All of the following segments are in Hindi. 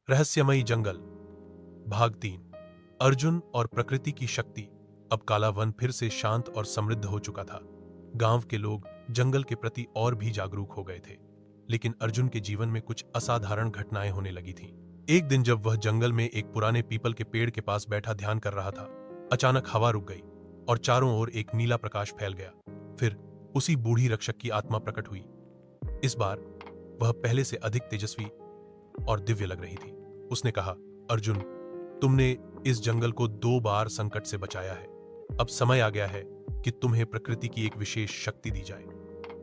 रहस्यमयी जंगल भाग 3। अर्जुन और प्रकृति की शक्ति। अब काला वन फिर से शांत और समृद्ध हो चुका था। गांव के लोग जंगल के प्रति और भी जागरूक हो गए थे, लेकिन अर्जुन के जीवन में कुछ असाधारण घटनाएं होने लगी थीं। एक दिन जब वह जंगल में एक पुराने पीपल के पेड़ के पास बैठा ध्यान कर रहा था, अचानक हवा रुक गई और चारों ओर एक नीला प्रकाश फैल गया। फिर उसी बूढ़ी रक्षक की आत्मा प्रकट हुई। इस बार वह पहले से अधिक तेजस्वी और दिव्य लग रही थी। उसने कहा, अर्जुन, तुमने इस जंगल को 2 बार संकट से बचाया है। अब समय आ गया है कि तुम्हें प्रकृति की एक विशेष शक्ति दी जाए,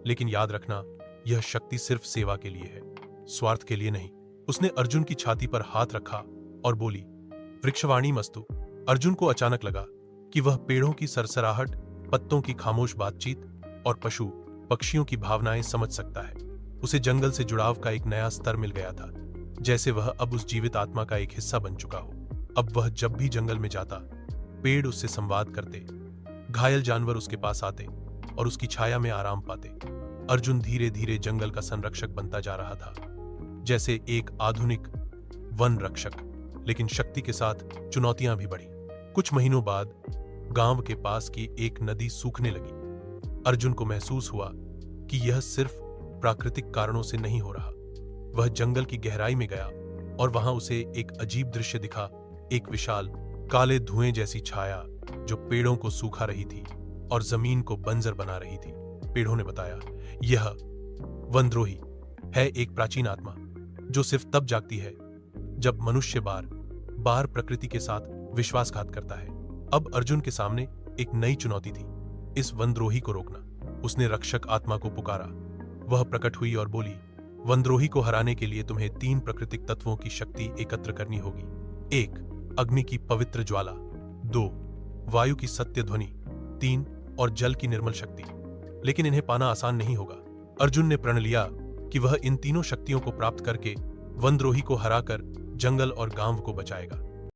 लेकिन याद रखना, यह शक्ति सिर्फ सेवा के लिए है, स्वार्थ के लिए नहीं। उसने अर्जुन की छाती पर हाथ रखा और बोली, वृक्षवाणी मस्तु। अर्जुन को अचानक लगा कि वह पेड़ों की सरसराहट, पत्तों की खामोश बातचीत और पशु पक्षियों की भावनाएं समझ सकता है। उसे जंगल से जुड़ाव का एक नया स्तर मिल गया था, जैसे वह अब उस जीवित आत्मा का एक हिस्सा बन चुका हो। अब वह जब भी जंगल में जाता, पेड़ उससे संवाद करते, घायल जानवर उसके पास आते और उसकी छाया में आराम पाते। अर्जुन धीरे धीरे जंगल का संरक्षक बनता जा रहा था, जैसे एक आधुनिक वन रक्षक। लेकिन शक्ति के साथ चुनौतियां भी बढ़ी। कुछ महीनों बाद गांव के पास की एक नदी सूखने लगी। अर्जुन को महसूस हुआ कि यह सिर्फ प्राकृतिक कारणों से नहीं हो रहा। वह जंगल की गहराई में गया और वहां उसे एक अजीब दृश्य दिखा। एक विशाल काले धुएं जैसी छाया जो पेड़ों को सूखा रही थी और जमीन को बंजर बना रही थी। पेड़ों ने बताया, यह वनद्रोही है, एक प्राचीन आत्मा जो सिर्फ तब जागती है जब मनुष्य बार बार प्रकृति के साथ विश्वासघात करता है। अब अर्जुन के सामने एक नई चुनौती थी, इस वनद्रोही को रोकना। उसने रक्षक आत्मा को पुकारा। वह प्रकट हुई और बोली, वनद्रोही को हराने के लिए तुम्हें 3 प्राकृतिक तत्वों की शक्ति एकत्र करनी होगी। 1 अग्नि की पवित्र ज्वाला, 2 वायु की सत्य ध्वनि, 3 और जल की निर्मल शक्ति। लेकिन इन्हें पाना आसान नहीं होगा। अर्जुन ने प्रण लिया कि वह इन तीनों शक्तियों को प्राप्त करके वनद्रोही को हराकर जंगल और गांव को बचाएगा।